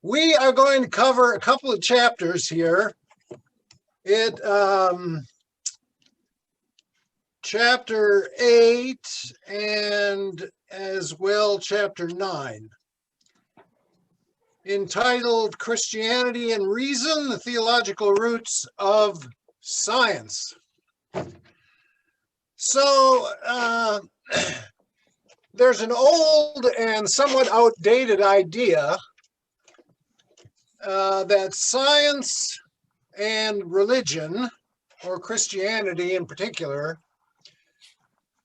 We are going to cover a couple of chapters here. Chapter 8 and as well chapter 9, entitled Christianity and Reason, the Theological Roots of Science. So there's an old and somewhat outdated idea that science and religion, or Christianity in particular,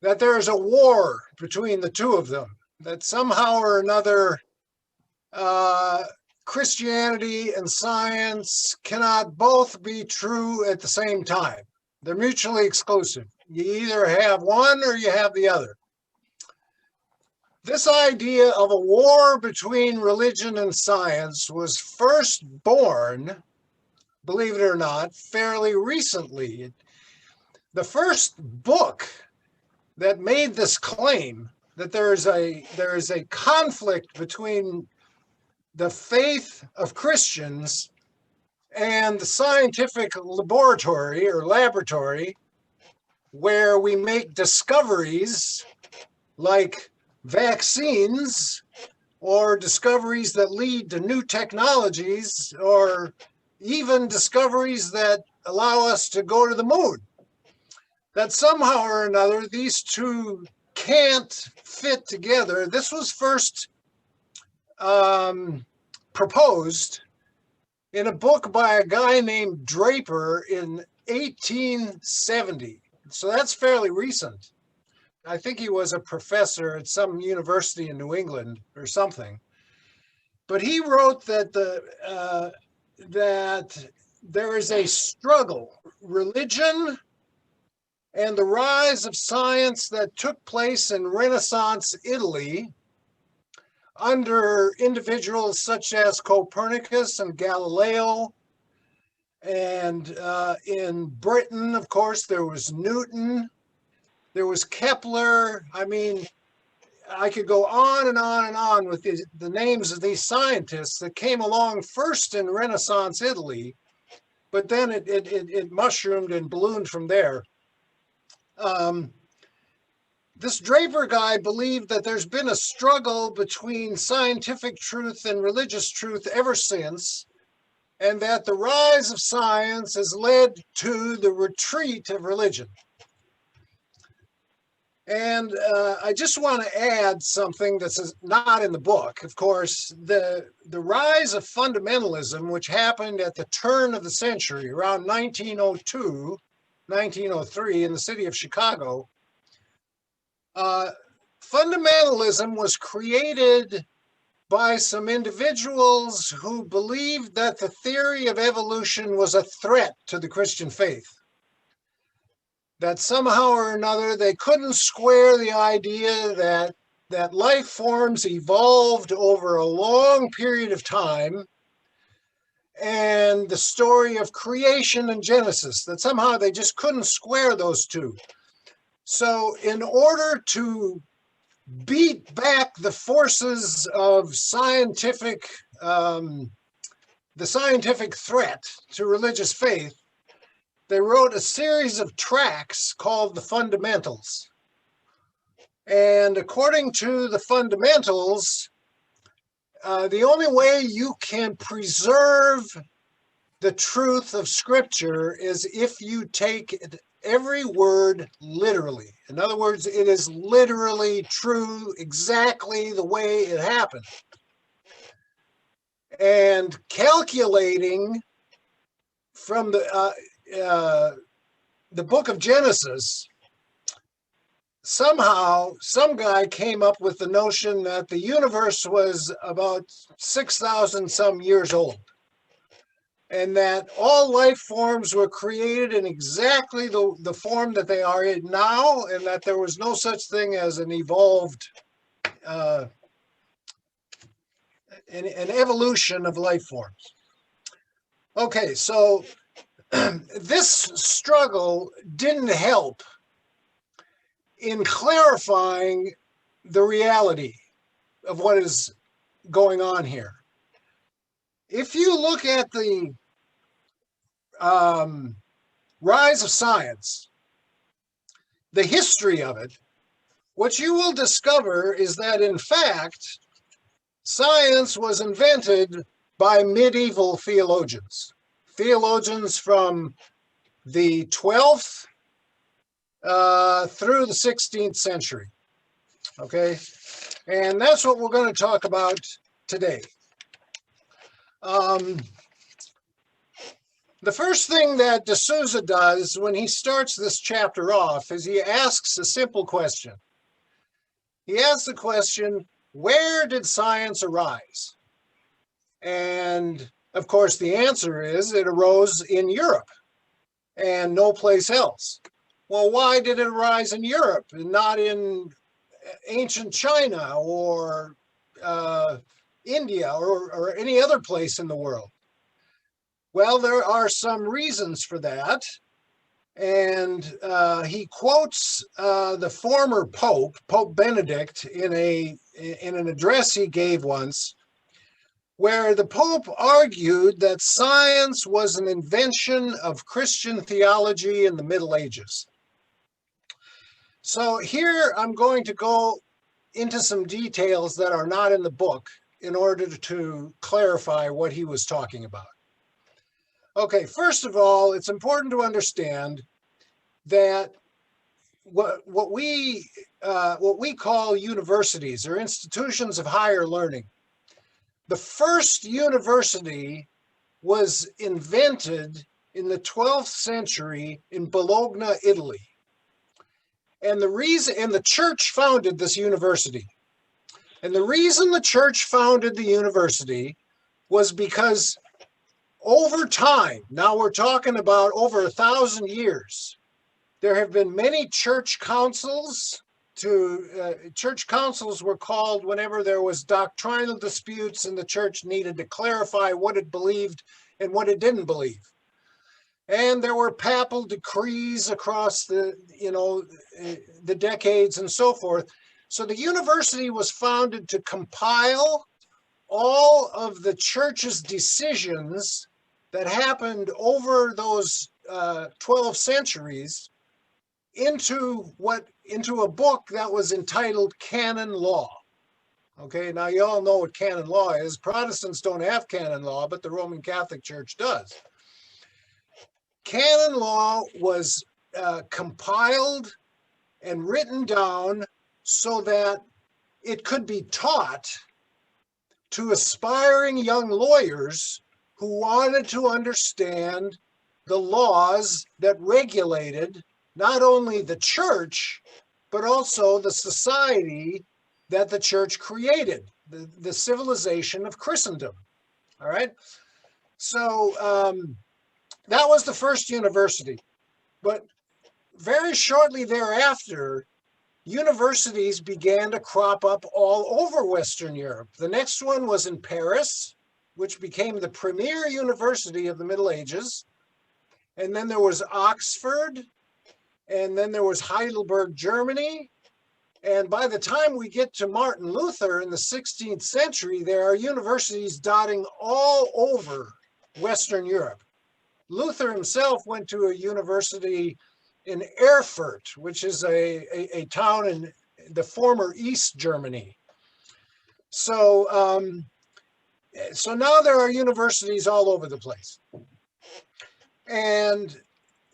that there is a war between the two of them, that somehow or another Christianity and science cannot both be true at the same time. They're mutually exclusive. You either have one or you have the other. This idea of a war between religion and science was first born, believe it or not, fairly recently. The first book that made this claim that there is a conflict between the faith of Christians and the scientific laboratory or laboratory where we make discoveries like vaccines or discoveries that lead to new technologies or even discoveries that allow us to go to the moon. That somehow or another these two can't fit together. This was first proposed in a book by a guy named Draper in 1870. So that's fairly recent. I think he was a professor at some university in New England or something. But he wrote that that there is a struggle, religion and the rise of science that took place in Renaissance Italy under individuals such as Copernicus and Galileo. And in Britain, of course, there was Newton, there was Kepler. I mean, I could go on and on and on with the names of these scientists that came along first in Renaissance Italy, but then it mushroomed and ballooned from there. This Draper guy believed that there's been a struggle between scientific truth and religious truth ever since, and that the rise of science has led to the retreat of religion. And I just want to add something that's not in the book. Of course, the rise of fundamentalism, which happened at the turn of the century, around 1902, 1903, in the city of Chicago, fundamentalism was created by some individuals who believed that the theory of evolution was a threat to the Christian faith. That somehow or another they couldn't square the idea that life forms evolved over a long period of time and the story of creation and Genesis, that somehow they just couldn't square those two. So in order to beat back the forces of the scientific threat to religious faith, they wrote a series of tracts called the Fundamentals. And according to the Fundamentals, the only way you can preserve the truth of Scripture is if you take every word literally. In other words, it is literally true exactly the way it happened. And calculating from the book of Genesis, somehow some guy came up with the notion that the universe was about 6,000 some years old, and that all life forms were created in exactly the form that they are in now, and that there was no such thing as an evolved, an evolution of life forms. Okay, so this struggle didn't help in clarifying the reality of what is going on here. if you look at the rise of science, the history of it, what you will discover is that, in fact, science was invented by medieval theologians, theologians from the 12th through the 16th century. Okay, and that's what we're going to talk about today. The first thing that D'Souza does when he starts this chapter off is he asks a simple question. He asks the question, where did science arise? And of course, the answer is it arose in Europe and no place else. Well, why did it arise in Europe and not in ancient China or India or any other place in the world? Well, there are some reasons for that. And he quotes the former Pope, Pope Benedict, in an address he gave once, where the Pope argued that science was an invention of Christian theology in the Middle Ages. So here I'm going to go into some details that are not in the book in order to clarify what he was talking about. Okay, first of all, it's important to understand that what we call universities or institutions of higher learning, the first university was invented in the 12th century in Bologna, Italy. And the church founded this university. And the reason the church founded the university was because over time, now we're talking about over 1,000 years, there have been many church councils. Church councils were called whenever there was doctrinal disputes and the church needed to clarify what it believed and what it didn't believe. And there were papal decrees across the decades and so forth. So the university was founded to compile all of the church's decisions that happened over those 12 centuries into a book that was entitled Canon Law. Okay, now you all know what canon law is. Protestants don't have canon law, but the Roman Catholic Church does. Canon law was compiled and written down so that it could be taught to aspiring young lawyers who wanted to understand the laws that regulated not only the church, but also the society that the church created, the civilization of Christendom. All right. So that was the first university. But very shortly thereafter, universities began to crop up all over Western Europe. The next one was in Paris, which became the premier university of the Middle Ages. And then there was Oxford, and then there was Heidelberg, Germany. And by the time we get to Martin Luther in the 16th century, there are universities dotting all over Western Europe. Luther himself went to a university in Erfurt, which is a town in the former East Germany. So now there are universities all over the place. And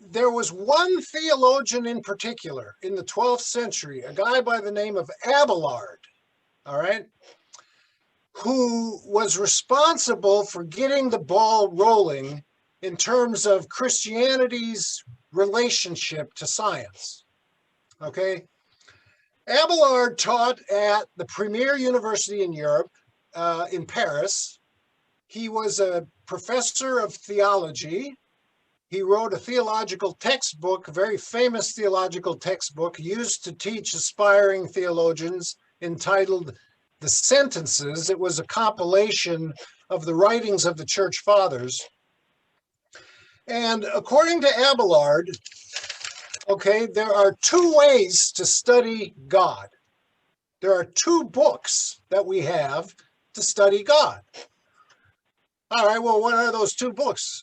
there was one theologian in particular in the 12th century, a guy by the name of Abelard, all right, who was responsible for getting the ball rolling in terms of Christianity's relationship to science, okay? Abelard taught at the premier university in Europe, in Paris. He was a professor of theology. He wrote a theological textbook, a very famous theological textbook used to teach aspiring theologians, entitled The Sentences. It was a compilation of the writings of the church fathers. And according to Abelard, okay, there are two ways to study God. There are two books that we have to study God. All right, well, what are those two books?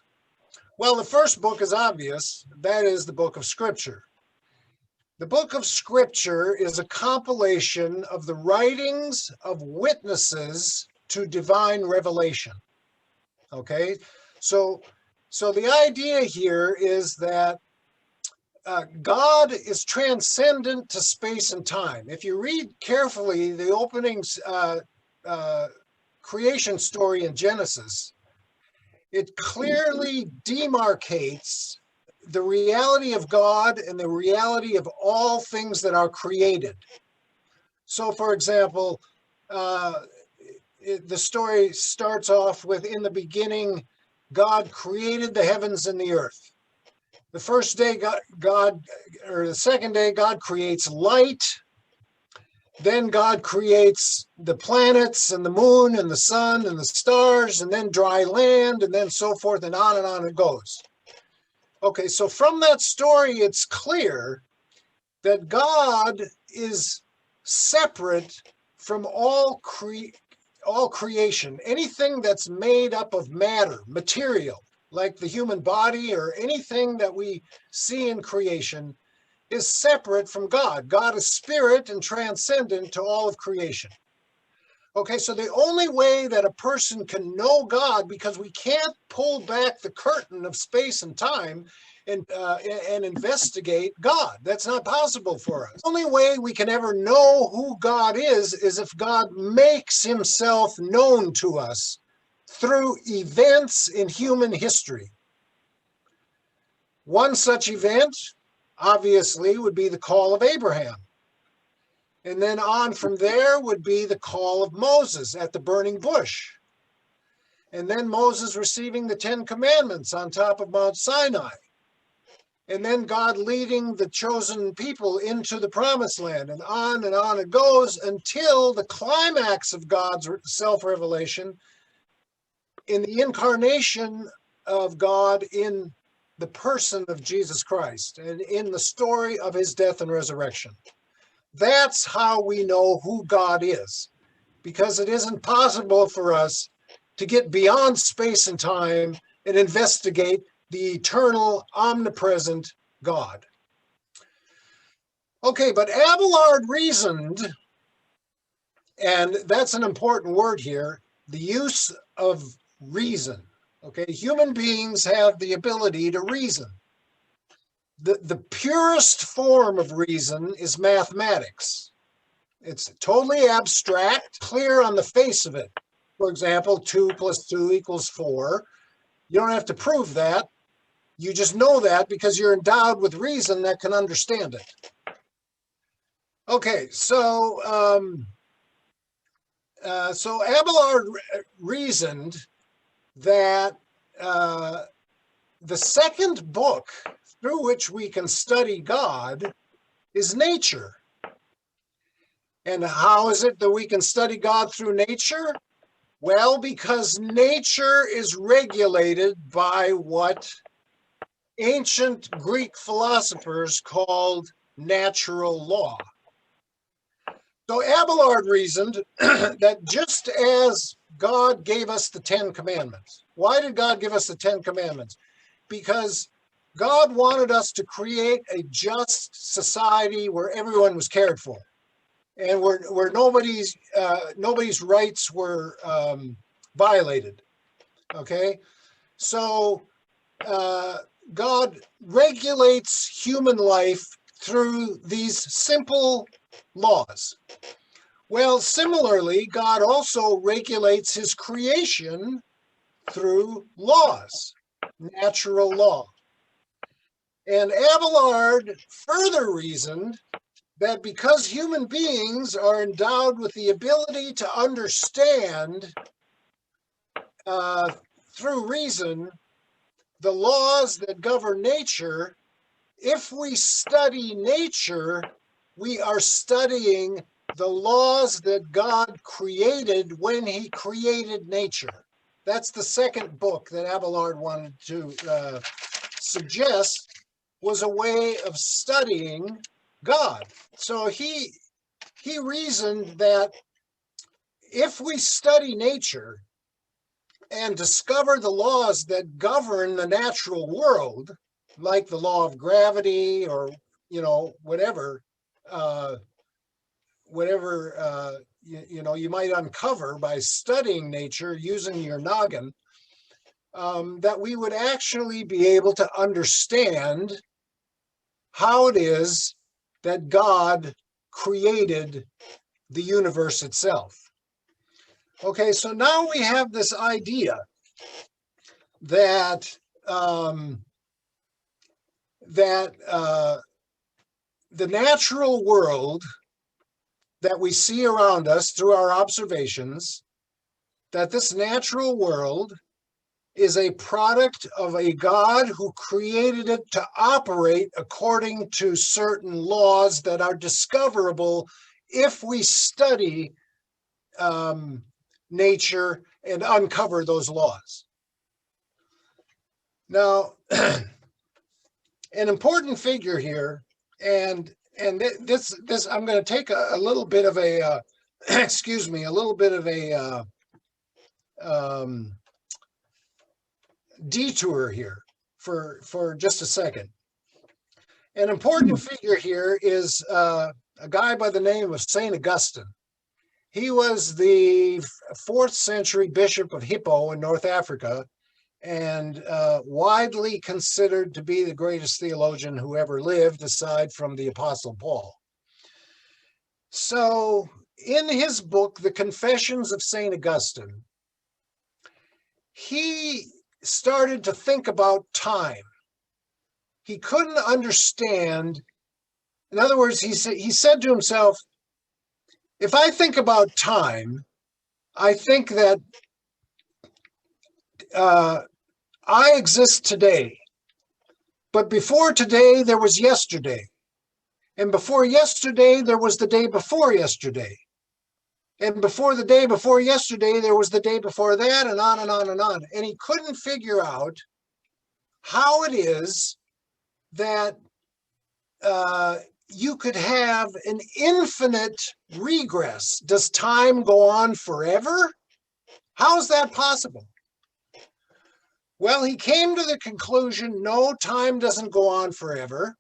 Well, the first book is obvious. That is the book of Scripture. The book of Scripture is a compilation of the writings of witnesses to divine revelation. Okay, so the idea here is that God is transcendent to space and time. If you read carefully the opening creation story in Genesis, it clearly demarcates the reality of God and the reality of all things that are created. So, for example, the story starts off with, in the beginning, God created the heavens and the earth. The first day, the second day, God creates light. Then God creates the planets and the moon and the sun and the stars, and then dry land, and then so forth, and on it goes. Okay, so from that story, it's clear that God is separate from all creation. Anything that's made up of matter, material, like the human body or anything that we see in creation, is separate from God. God is spirit and transcendent to all of creation. Okay, so the only way that a person can know God, because we can't pull back the curtain of space and time and investigate God. That's not possible for us. The only way we can ever know who God is if God makes himself known to us through events in human history. One such event, obviously, would be the call of Abraham. And then on from there would be the call of Moses at the burning bush. And then Moses receiving the 10 Commandments on top of Mount Sinai. And then God leading the chosen people into the promised land. And on it goes until the climax of God's self-revelation in the incarnation of God in the person of Jesus Christ and in the story of his death and resurrection. That's how we know who God is, because it isn't possible for us to get beyond space and time and investigate the eternal, omnipresent God. Okay, but Abelard reasoned, and that's an important word here, the use of reason. Okay, human beings have the ability to reason. The purest form of reason is mathematics. It's totally abstract, clear on the face of it. For example, 2 + 2 = 4. You don't have to prove that. You just know that because you're endowed with reason that can understand it. Okay, so Abelard reasoned that the second book through which we can study God is nature. And how is it that we can study God through nature? Well, because nature is regulated by what ancient Greek philosophers called natural law. So Abelard reasoned that just as God gave us the 10 Commandments. Why did God give us the 10 Commandments? Because God wanted us to create a just society where everyone was cared for, and where nobody's rights were violated. Okay, so God regulates human life through these simple laws. Well, similarly, God also regulates his creation through laws, natural law. And Abelard further reasoned that because human beings are endowed with the ability to understand through reason the laws that govern nature, if we study nature, we are studying the laws that God created when he created nature. That's the second book that Abelard wanted to suggest was a way of studying God. So he reasoned that if we study nature and discover the laws that govern the natural world, like the law of gravity, or whatever you might uncover by studying nature using your noggin, that we would actually be able to understand how it is that God created the universe itself. Okay, so now we have this idea that the natural world that we see around us through our observations, that this natural world is a product of a God who created it to operate according to certain laws that are discoverable if we study nature and uncover those laws. Now, an important figure here, and this I'm going to take a little bit of a excuse me, a little bit of a detour here for just a second. An important figure here is a guy by the name of Saint Augustine. He was the 4th century bishop of Hippo in North Africa, and widely considered to be the greatest theologian who ever lived, aside from the Apostle Paul. So in his book, The Confessions of St. Augustine, he started to think about time. He couldn't understand. In other words, he said to himself, if I think about time, I think that I exist today, but before today, there was yesterday. And before yesterday, there was the day before yesterday. And before the day before yesterday, there was the day before that, and on and on and on. And he couldn't figure out how it is that you could have an infinite regress. Does time go on forever? How is that possible? Well, he came to the conclusion, no, time doesn't go on forever.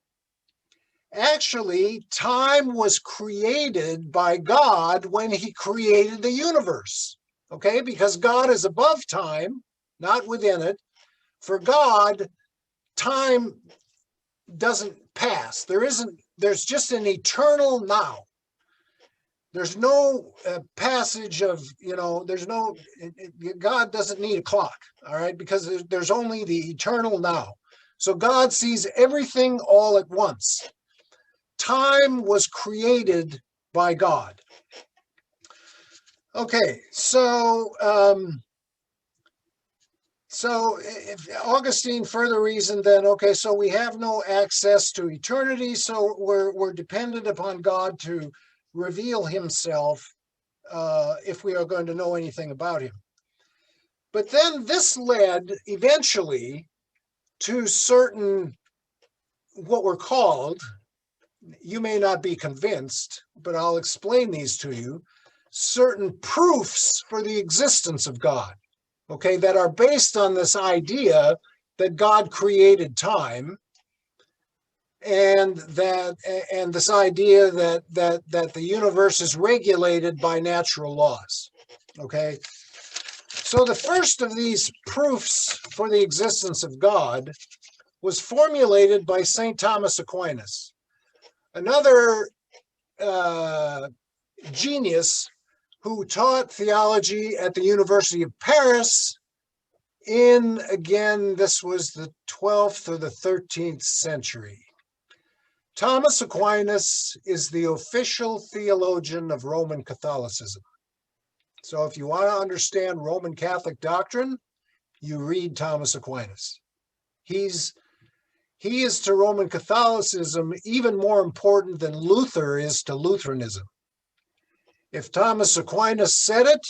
Actually, time was created by God when he created the universe, okay? Because God is above time, not within it. For God, time doesn't pass. There's just an eternal now. There's no passage of, God doesn't need a clock, all right? Because there's only the eternal now. So God sees everything all at once. Time was created by God. Okay, so if Augustine further reasoned then, okay, so we have no access to eternity, so we're dependent upon God to reveal himself if we are going to know anything about him. But then this led eventually to certain, what were called, you may not be convinced, but I'll explain these to you, certain proofs for the existence of God, okay, that are based on this idea that God created time, and this idea that the universe is regulated by natural laws, okay? So the first of these proofs for the existence of God was formulated by St. Thomas Aquinas, another genius who taught theology at the University of Paris in, again, this was the 12th or the 13th century. Thomas Aquinas is the official theologian of Roman Catholicism. So if you want to understand Roman Catholic doctrine, you read Thomas Aquinas. He is to Roman Catholicism even more important than Luther is to Lutheranism. If Thomas Aquinas said it,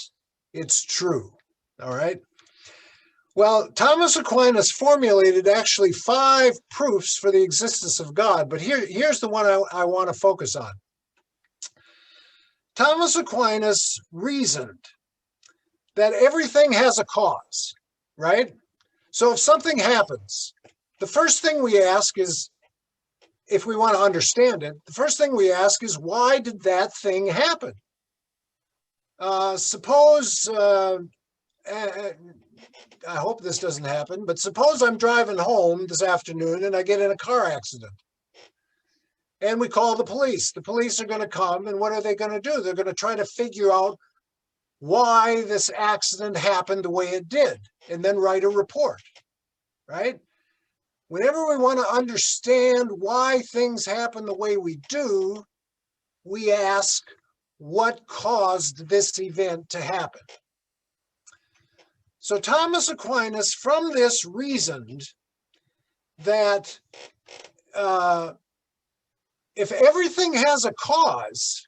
it's true, all right? Well, Thomas Aquinas formulated actually 5 proofs for the existence of God, but here's the one I want to focus on. Thomas Aquinas reasoned that everything has a cause, right? So if something happens, the first thing we ask is, if we want to understand it, the first thing we ask is, why did that thing happen? Suppose, I hope this doesn't happen, but suppose I'm driving home this afternoon and I get in a car accident. And we call the police. The police are going to come, and what are they going to do? They're going to try to figure out why this accident happened the way it did, and then write a report, right? Whenever we want to understand why things happen the way we do, we ask, what caused this event to happen? So Thomas Aquinas, from this, reasoned that if everything has a cause,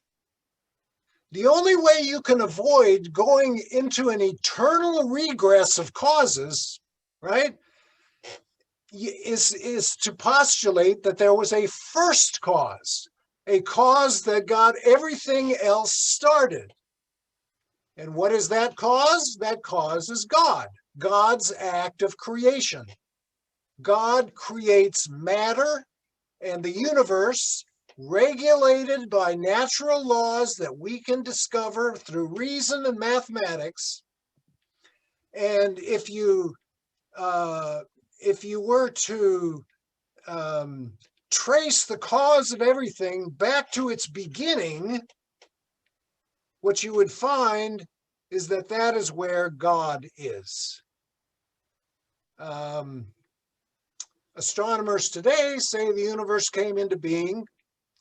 the only way you can avoid going into an eternal regress of causes, right, is to postulate that there was a first cause, a cause that got everything else started. And what is that cause? That cause is God, God's act of creation. God creates matter and the universe, regulated by natural laws that we can discover through reason and mathematics. And if you were to trace the cause of everything back to its beginning, what you would find is that that is where God is. Astronomers today say the universe came into being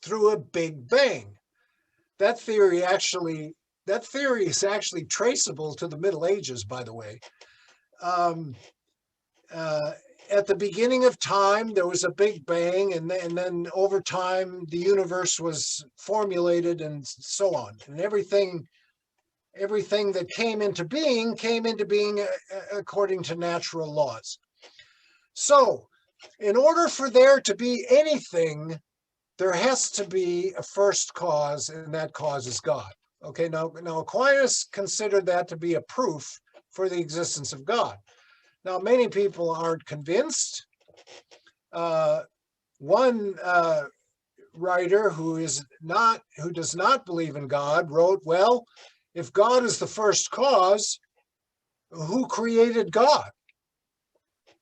through a Big Bang. That theory is actually traceable to the Middle Ages, by the way. At the beginning of time, there was a Big Bang, and then over time, the universe was formulated and so on. And everything that came into being according to natural laws. So, in order for there to be anything, there has to be a first cause, and that cause is God. Okay, now Aquinas considered that to be a proof for the existence of God. Now, many people aren't convinced. One writer who does not believe in God wrote, well, if God is the first cause, who created God?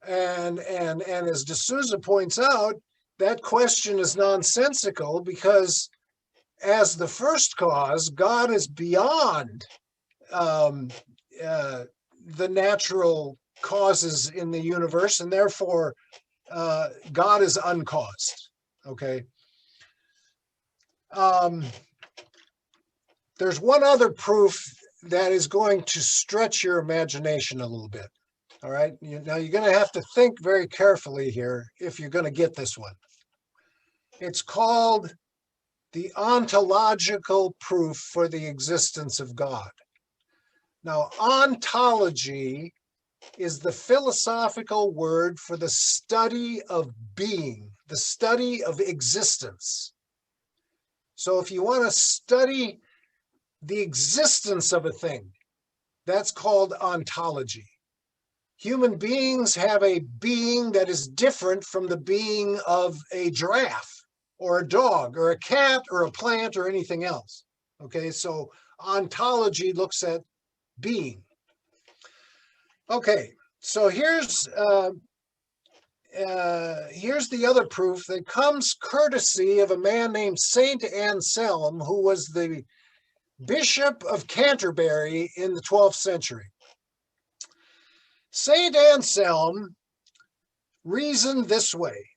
And as D'Souza points out, that question is nonsensical, because as the first cause, God is beyond the natural causes in the universe, and therefore God is uncaused. Okay. There's one other proof that is going to stretch your imagination a little bit. All right. Now you're going to have to think very carefully here if you're going to get this one. It's called the ontological proof for the existence of God. Now, ontology is the philosophical word for the study of being, the study of existence. So if you want to study the existence of a thing, that's called ontology. Human beings have a being that is different from the being of a giraffe or a dog or a cat or a plant or anything else. Okay, so ontology looks at being. Okay, so here's the other proof that comes courtesy of a man named Saint Anselm, who was the Bishop of Canterbury in the 12th century. Saint Anselm reasoned this way.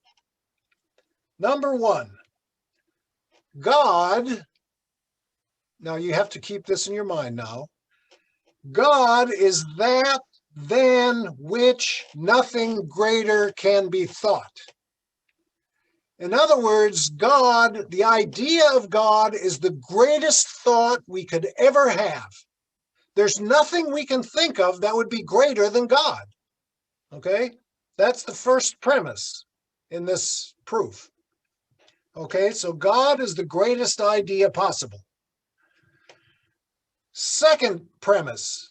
Number one, God, now you have to keep this in your mind now, God is that than which nothing greater can be thought. In other words, God, the idea of God is the greatest thought we could ever have. There's nothing we can think of that would be greater than God. Okay? That's the first premise in this proof. Okay, so God is the greatest idea possible. Second premise,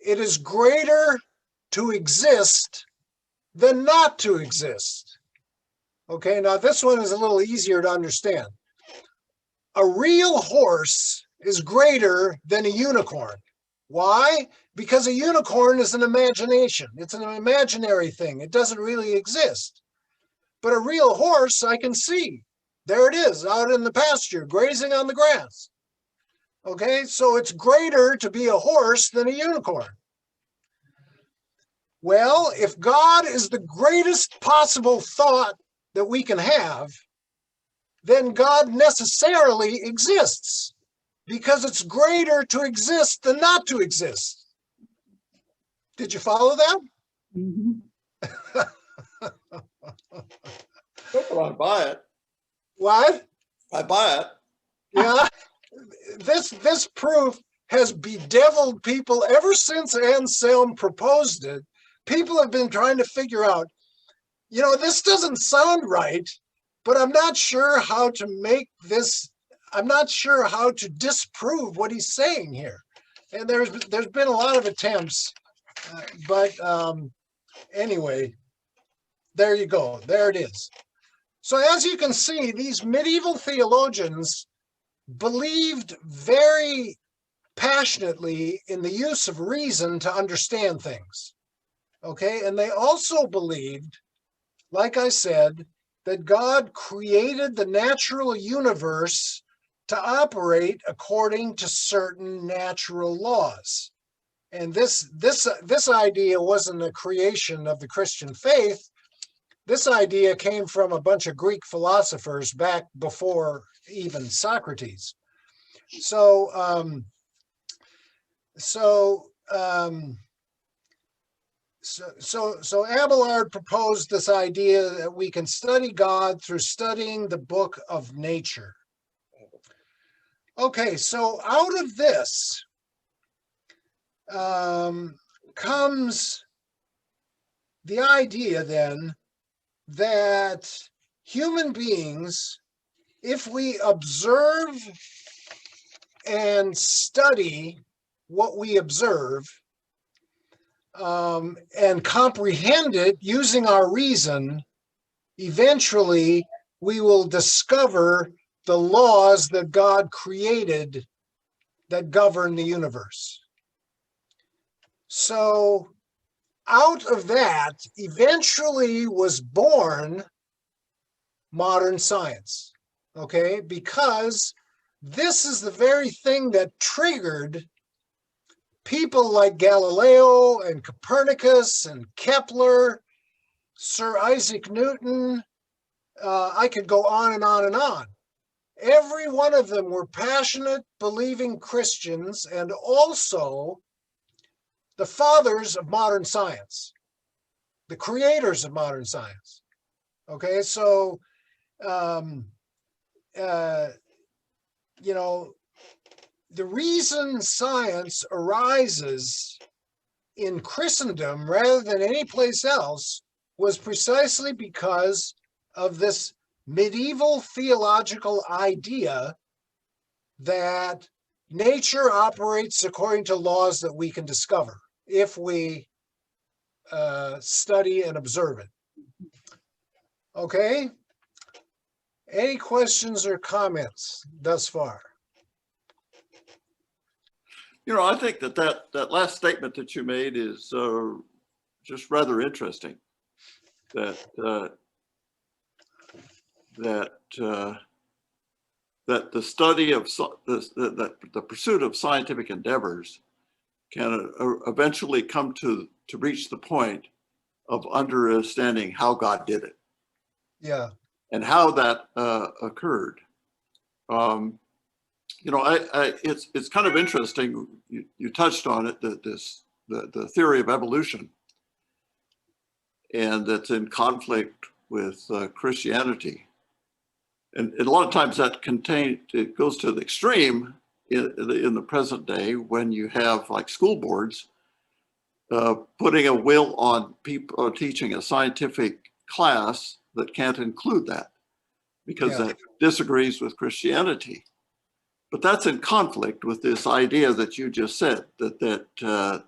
it is greater to exist than not to exist. Okay, now this one is a little easier to understand. A real horse is greater than a unicorn. Why? Because a unicorn is an imagination. It's an imaginary thing. It doesn't really exist. But a real horse, I can see. There it is, out in the pasture, grazing on the grass. Okay, so it's greater to be a horse than a unicorn. Well, if God is the greatest possible thought that we can have, then God necessarily exists, because it's greater to exist than not to exist. Did you follow that? Mm-hmm. I buy it. What? I buy it. Yeah. This proof has bedeviled people ever since Anselm proposed it. People have been trying to figure out, this doesn't sound right, but I'm not sure how to make this, I'm not sure how to disprove what he's saying here. And there's been a lot of attempts, but anyway, there you go. There it is. So as you can see, these medieval theologians believed very passionately in the use of reason to understand things. Okay, and they also believed, like I said, that God created the natural universe to operate according to certain natural laws. And this idea wasn't a creation of the Christian faith. This idea came from a bunch of Greek philosophers back before even Socrates. So Abelard proposed this idea that we can study God through studying the book of nature. Okay, so out of this comes the idea then that human beings, if we observe and study what we observe, and comprehend it using our reason, eventually we will discover the laws that God created that govern the universe. So out of that eventually was born modern science, okay? Because this is the very thing that triggered people like Galileo and Copernicus and Kepler, Sir Isaac Newton. I could go on and on and on. Every one of them were passionate, believing Christians, and also the fathers of modern science, the creators of modern science. Okay, so, the reason science arises in Christendom rather than any place else was precisely because of this medieval theological idea that nature operates according to laws that we can discover if we study and observe it. Okay? Any questions or comments thus far? I think that last statement that you made is just rather interesting. That the study of the pursuit of scientific endeavors can eventually come to reach the point of understanding how God did it. Yeah. And how that occurred. It's kind of interesting. You touched on it, the theory of evolution, and that's in conflict with Christianity. And a lot of times it goes to the extreme in the present day when you have like school boards putting a will on people teaching a scientific class that can't include that because that disagrees with Christianity. But that's in conflict with this idea that you just said, that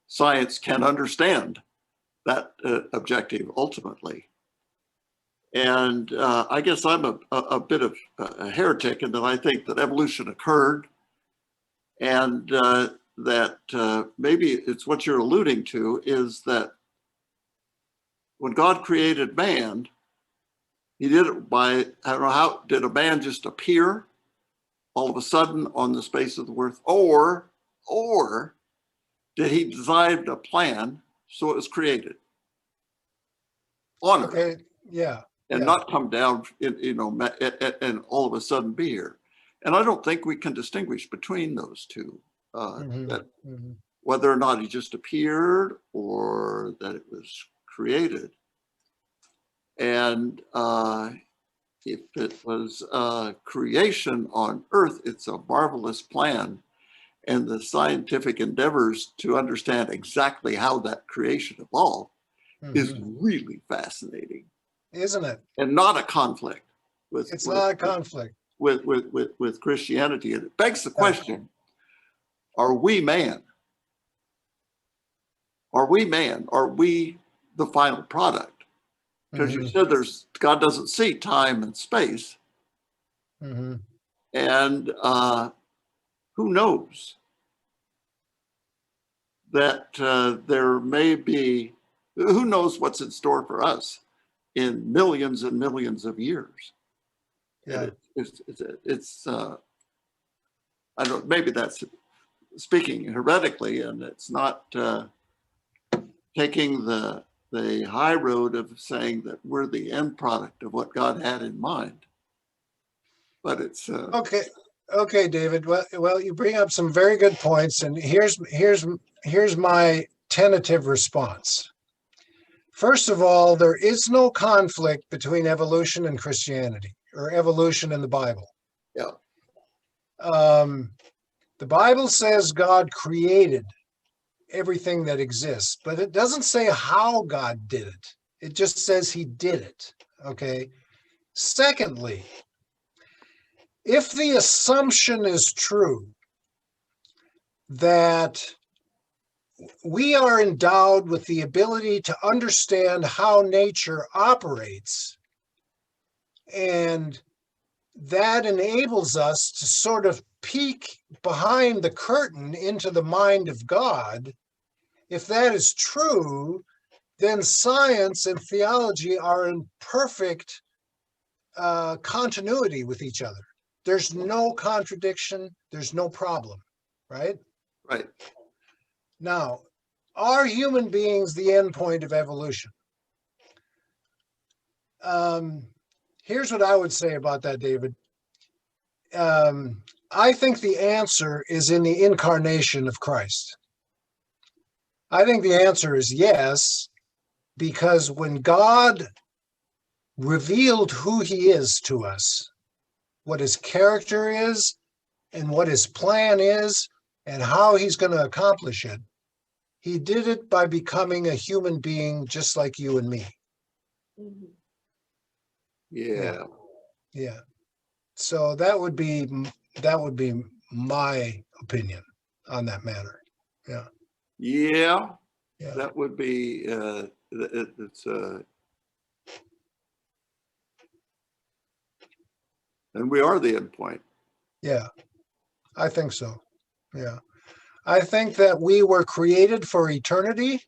science can understand that objective ultimately. And I guess I'm a bit of a heretic in that I think that evolution occurred, and that maybe it's what you're alluding to, is that when God created man, he did it by, I don't know how, did a man just appear all of a sudden on the space of the earth? Or did he design a plan so it was created on Okay. earth? Yeah. And not come down, and all of a sudden be here. And I don't think we can distinguish between those two, that whether or not he just appeared or that it was created. And if it was creation on earth, it's a marvelous plan. And the scientific endeavors to understand exactly how that creation evolved is really fascinating. Isn't it? And not a conflict with. It's not a conflict with Christianity. And it begs the question: are we man? Are we man? Are we the final product? Because you said God doesn't see time and space, and who knows that there may be. Who knows what's in store for us in millions and millions of years? Yeah. It's I don't, maybe that's speaking heretically, and it's not taking the high road of saying that we're the end product of what God had in mind. But it's okay, David. Well, you bring up some very good points, and here's my tentative response. First of all, there is no conflict between evolution and Christianity, or evolution and the Bible. Yeah. The Bible says God created everything that exists, but it doesn't say how God did it. It just says he did it. Okay. Secondly, if the assumption is true that we are endowed with the ability to understand how nature operates, and that enables us to sort of peek behind the curtain into the mind of God, if that is true, then science and theology are in perfect continuity with each other. There's no contradiction. There's no problem, right? Right. Now, are human beings the end point of evolution? Here's what I would say about that, David. I think the answer is in the incarnation of Christ. I think the answer is yes, because when God revealed who he is to us, what his character is, and what his plan is, and how he's going to accomplish it, he did it by becoming a human being just like you and me. Yeah. Yeah. So that would be my opinion on that matter. Yeah. Yeah. Yeah. That would be it's and we are the end point. Yeah. I think so. Yeah. I think that we were created for eternity.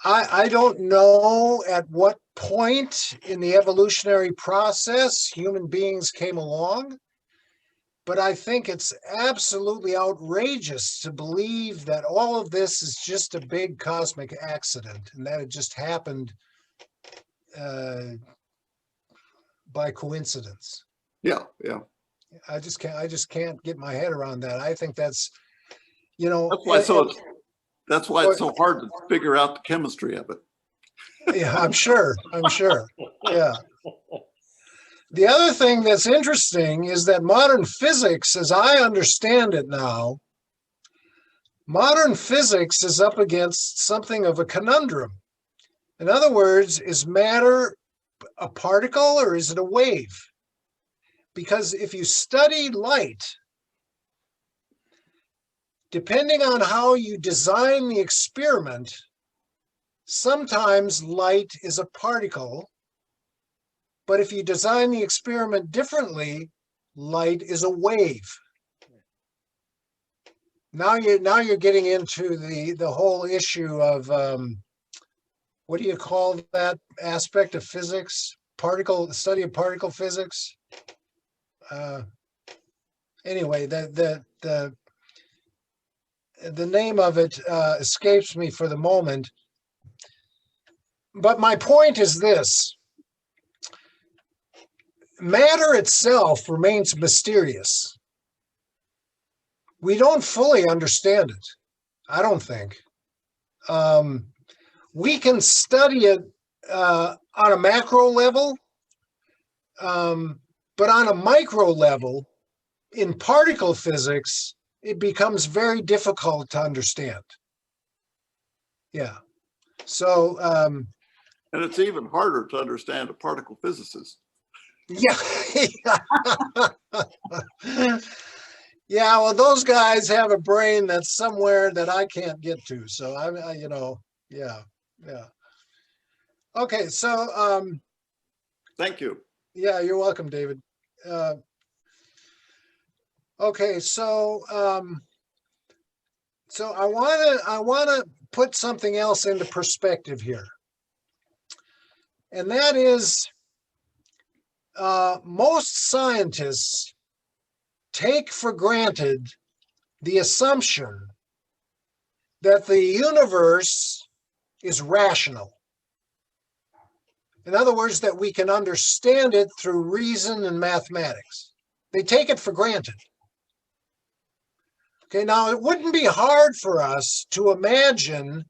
I don't know at what point in the evolutionary process human beings came along, but I think it's absolutely outrageous to believe that all of this is just a big cosmic accident and that it just happened by coincidence. Yeah, yeah. I just can't get my head around that. I think that's, that's why it's so hard to figure out the chemistry of it. Yeah, I'm sure. Yeah. The other thing that's interesting is that modern physics, as I understand it now, modern physics is up against something of a conundrum. In other words, is matter a particle or is it a wave? Because if you study light, depending on how you design the experiment, sometimes light is a particle, but if you design the experiment differently, light is a wave. Now you're getting into the whole issue of what do you call that aspect of physics? The study of particle physics. Anyway, the name of it escapes me for the moment. But my point is this: matter itself remains mysterious. We don't fully understand it, I don't think. We can study it on a macro level, but on a micro level, in particle physics, it becomes very difficult to understand. Yeah. So. And it's even harder to understand a particle physicist. Yeah. Yeah, well, those guys have a brain that's somewhere that I can't get to. So yeah. Okay, so Thank you. Yeah, you're welcome, David. Okay, so I wanna put something else into perspective here, and that is most scientists take for granted the assumption that the universe is rational. In other words, that we can understand it through reason and mathematics. They take it for granted. Okay, now it wouldn't be hard for us to imagine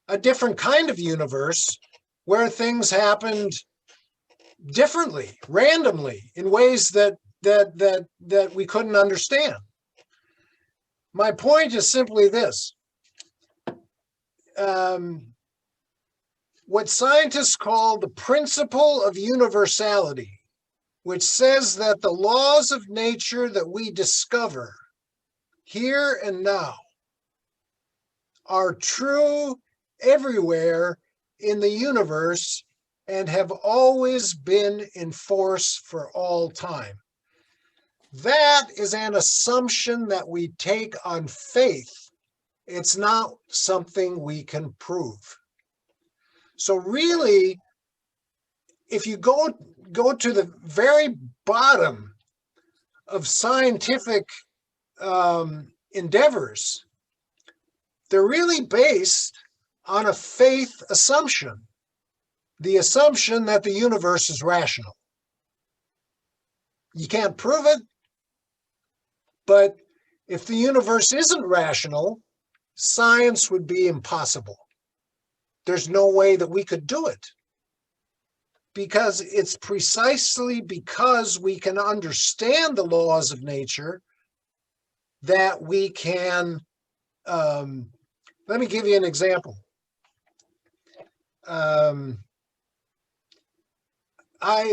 a different kind of universe where things happened differently, randomly, in ways that we couldn't understand. My point is simply this. What scientists call the principle of universality, which says that the laws of nature that we discover here and now are true everywhere in the universe and have always been in force for all time. That is an assumption that we take on faith. It's not something we can prove. So really, if you go to the very bottom of scientific endeavors, they're really based on a faith assumption, the assumption that the universe is rational. You can't prove it, but if the universe isn't rational, science would be impossible. There's no way that we could do it, because it's precisely because we can understand the laws of nature that we can. Let me give you an example. I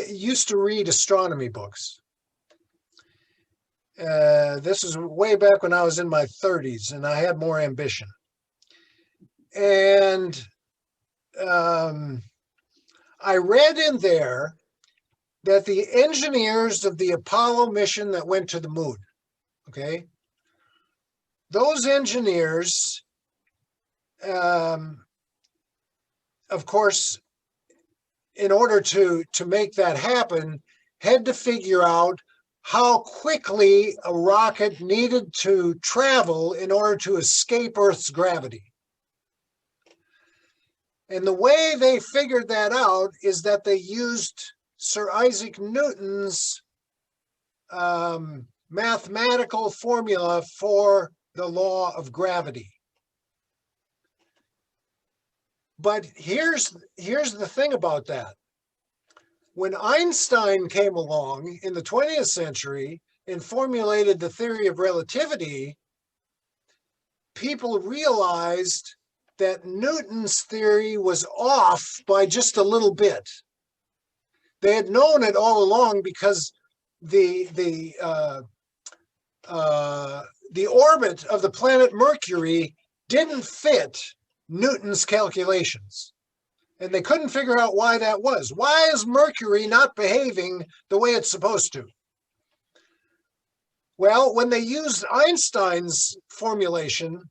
used to read astronomy books. This was way back when I was in my 30s and I had more ambition. And I read in there that the engineers of the Apollo mission that went to the moon, okay, those engineers, of course, in order to make that happen, had to figure out how quickly a rocket needed to travel in order to escape Earth's gravity. And the way they figured that out is that they used Sir Isaac Newton's mathematical formula for the law of gravity. But here's the thing about that. When Einstein came along in the 20th century and formulated the theory of relativity, people realized that Newton's theory was off by just a little bit. They had known it all along because the orbit of the planet Mercury didn't fit Newton's calculations. And they couldn't figure out why that was. Why is Mercury not behaving the way it's supposed to? Well, when they used Einstein's formulation,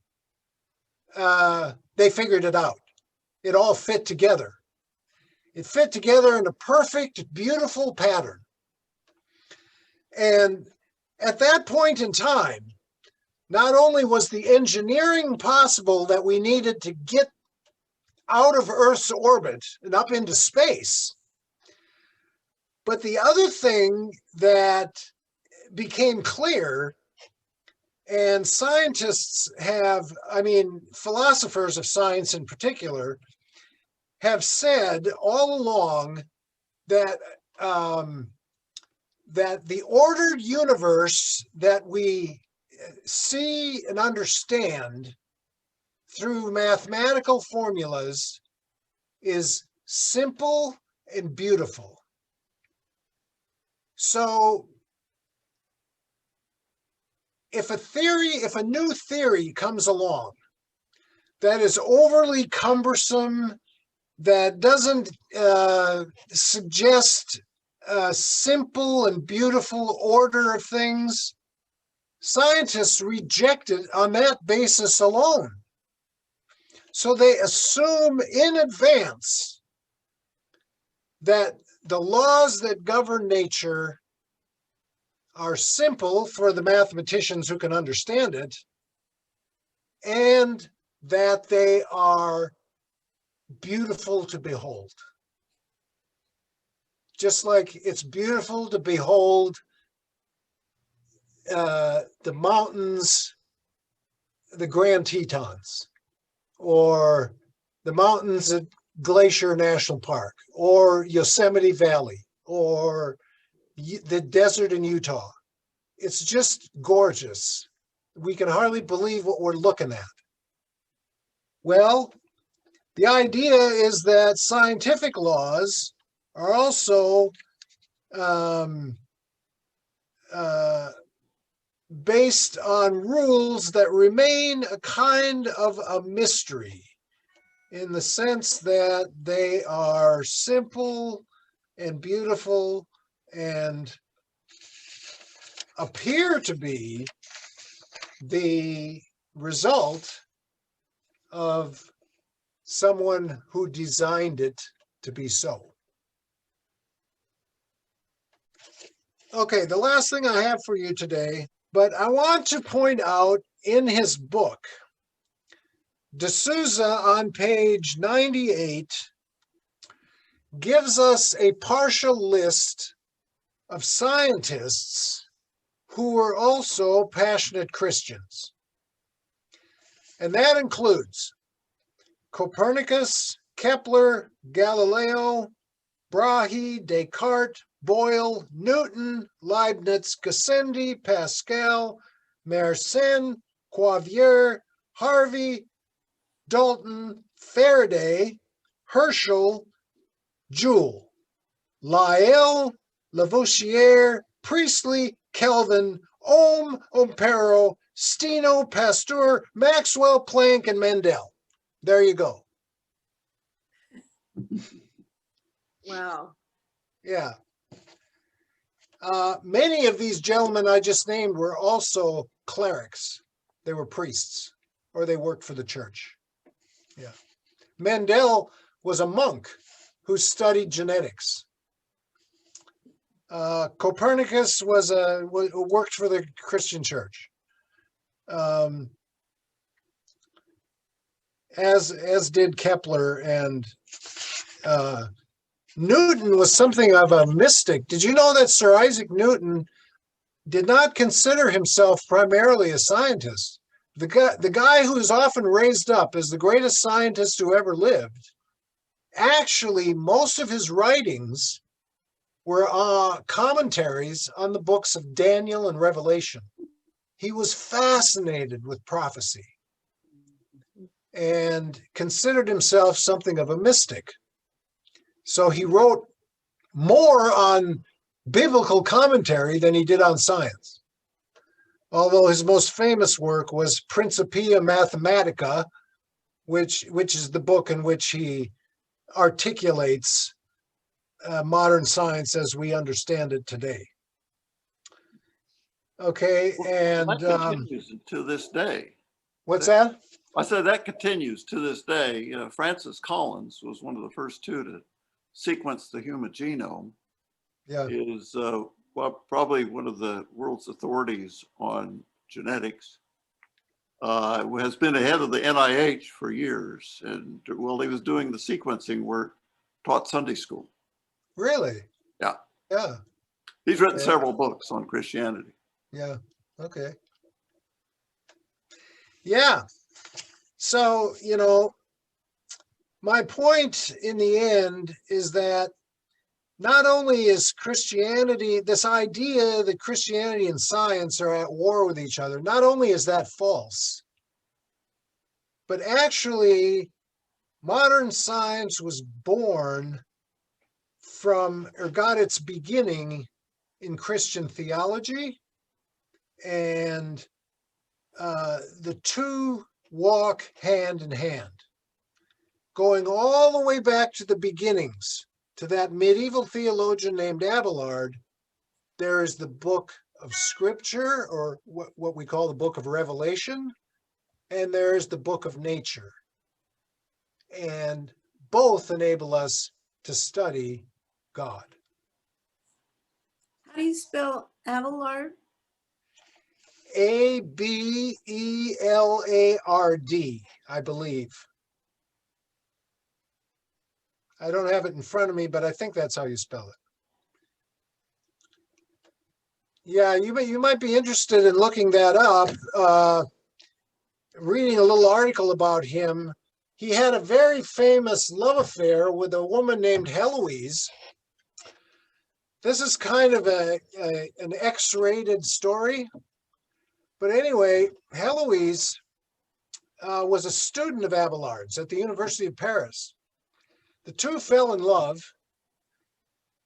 they figured it out. It all fit together. It fit together in a perfect, beautiful pattern. And at that point in time, not only was the engineering possible that we needed to get out of Earth's orbit and up into space, but the other thing that became clear, and scientists have, I mean, philosophers of science in particular, have said all along that that the ordered universe that we see and understand through mathematical formulas is simple and beautiful. So if a new theory comes along that is overly cumbersome, that doesn't suggest a simple and beautiful order of things, scientists reject it on that basis alone. So they assume in advance that the laws that govern nature are simple for the mathematicians who can understand it, and that they are beautiful to behold. Just like it's beautiful to behold the mountains, the Grand Tetons, or the mountains at Glacier National Park, or Yosemite Valley, or the desert in Utah. It's just gorgeous. We can hardly believe what we're looking at. Well, the idea is that scientific laws are also based on rules that remain a kind of a mystery, in the sense that they are simple and beautiful and appear to be the result of someone who designed it to be so. Okay, the last thing I have for you today, but I want to point out in his book, D'Souza on page 98 gives us a partial list of scientists who were also passionate Christians. And that includes Copernicus, Kepler, Galileo, Brahe, Descartes, Boyle, Newton, Leibniz, Gassendi, Pascal, Mersenne, Cuvier, Harvey, Dalton, Faraday, Herschel, Joule, Lyell, Lavoisier, Priestley, Kelvin, Ohm, Ampère, Steno, Pasteur, Maxwell, Planck, and Mendel. There you go. Wow. Yeah. Many of these gentlemen I just named were also clerics. They were priests, or they worked for the church. Yeah. Mendel was a monk who studied genetics. Copernicus worked for the Christian church. As did Kepler, and Newton was something of a mystic. Did you know that Sir Isaac Newton did not consider himself primarily a scientist? The guy who is often raised up as the greatest scientist who ever lived, actually, most of his writings were commentaries on the books of Daniel and Revelation. He was fascinated with prophecy and considered himself something of a mystic. So he wrote more on biblical commentary than he did on science. Although his most famous work was Principia Mathematica, which is the book in which he articulates modern science as we understand it today. Okay, and that continues to this day. what's that? I said that continues to this day. You know, Francis Collins was one of the first two to sequence the human genome. Yeah. Is well, probably one of the world's authorities on genetics. Has been ahead of the NIH for years, and while he was doing the sequencing work, taught Sunday school. Really? Yeah. Yeah. He's written several books on Christianity. Yeah. Okay. Yeah. So, you know, my point in the end is that not only is Christianity, this idea that Christianity and science are at war with each other, not only is that false, but actually modern science was born from, or got its beginning in Christian theology, and the two walk hand in hand, going all the way back to the beginnings, to that medieval theologian named Abelard. There is the book of Scripture, or what we call the book of Revelation, and there is the book of nature. And both enable us to study God. How do you spell Abelard? Abelard, I believe. I don't have it in front of me, but I think that's how you spell it. Yeah, you might be interested in looking that up. Reading a little article about him. He had a very famous love affair with a woman named Heloise. This is kind of an X-rated story. But anyway, Heloise was a student of Abelard's at the University of Paris. The two fell in love.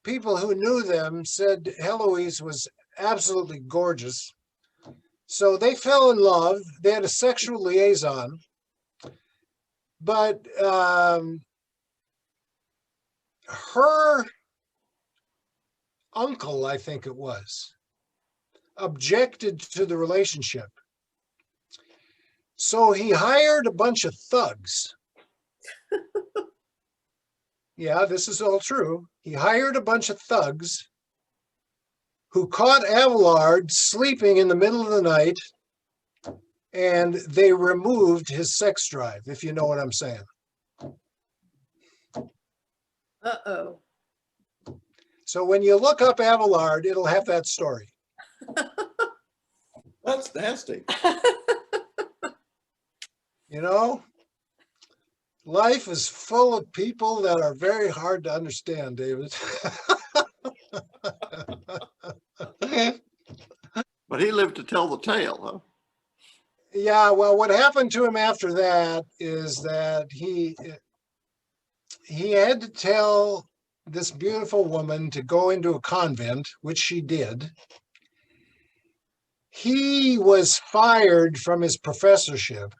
People who knew them said Heloise was absolutely gorgeous. So they fell in love. They had a sexual liaison. But her uncle, I think it was, objected to the relationship. So he hired a bunch of thugs. Yeah, this is all true. He hired a bunch of thugs who caught Abelard sleeping in the middle of the night, and they removed his sex drive, if you know what I'm saying. Uh-oh. So when you look up Abelard, it'll have that story. That's nasty. You know, life is full of people that are very hard to understand, David. But he lived to tell the tale, huh? Yeah, well, what happened to him after that is that he had to tell this beautiful woman to go into a convent, which she did. He was fired from his professorship,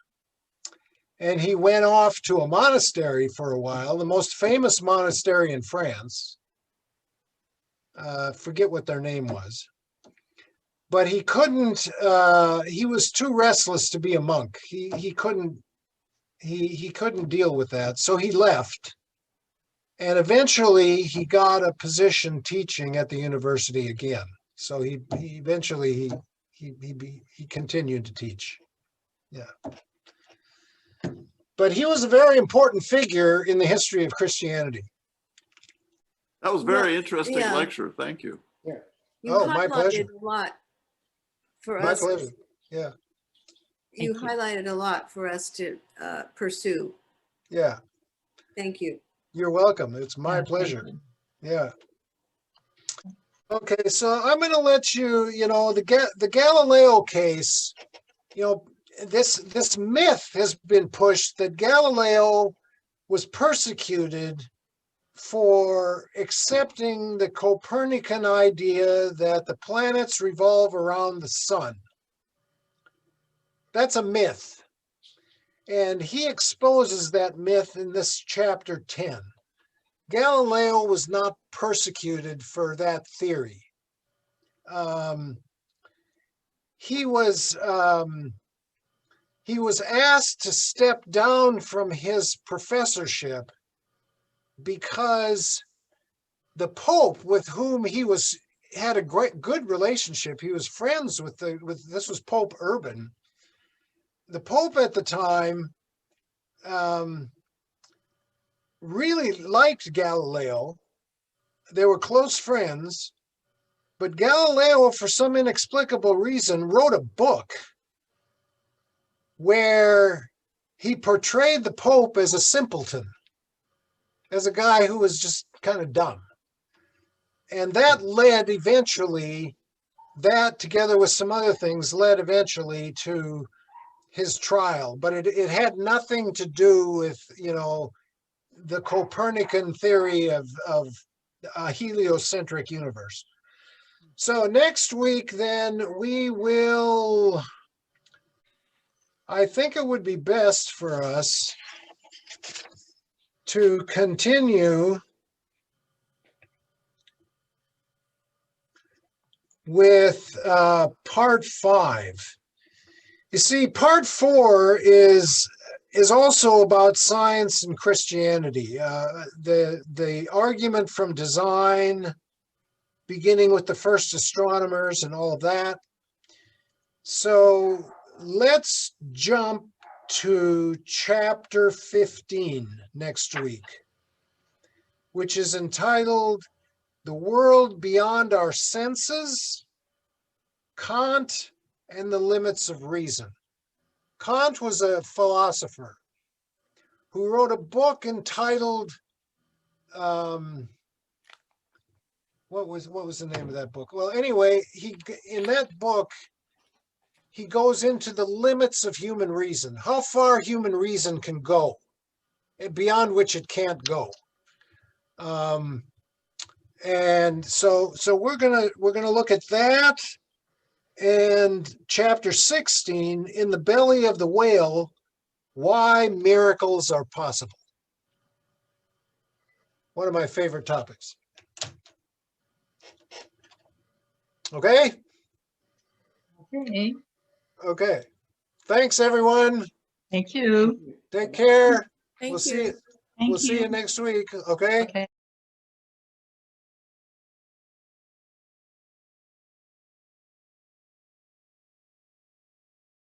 and he went off to a monastery for a while, the most famous monastery in France. Forget what their name was. But he couldn't, he was too restless to be a monk. He couldn't deal with that. So he left. And eventually he got a position teaching at the university again. So he eventually continued to teach. Yeah. But he was a very important figure in the history of Christianity. That was a very interesting yeah. lecture. Thank you. You Oh, my pleasure. highlighted a lot for My us. pleasure. Yeah. You highlighted a lot for us to pursue. Yeah. Thank you. You're welcome. It's my pleasure. Yeah. Okay, so I'm going to let you, you know, the Galileo case, you know, this myth has been pushed that Galileo was persecuted for accepting the Copernican idea that the planets revolve around the sun. That's a myth. And he exposes that myth in this chapter 10. Galileo was not persecuted for that theory. He was asked to step down from his professorship because the Pope, with whom he had a good relationship, he was friends with this was Pope Urban. The Pope at the time really liked Galileo. They were close friends, but Galileo, for some inexplicable reason, wrote a book where he portrayed the Pope as a simpleton, as a guy who was just kind of dumb. And that led eventually, that together with some other things, led eventually to his trial. But it had nothing to do with, the Copernican theory of a heliocentric universe. So next week, then, I think it would be best for us to continue with part 5. You see, part 4 is also about science and Christianity. The argument from design, beginning with the first astronomers and all of that. So let's jump to chapter 15 next week, which is entitled The World Beyond Our Senses, Kant and the Limits of Reason. Kant was a philosopher who wrote a book entitled, what was the name of that book? Well, anyway, in that book, he goes into the limits of human reason, how far human reason can go, beyond which it can't go. And so we're gonna look at that, and chapter 16, In the Belly of the Whale, Why Miracles Are Possible. One of my favorite topics. Okay? Okay. Okay. Thanks, everyone. Thank you. Take care. Thank We'll you. see you next week. Okay? Okay.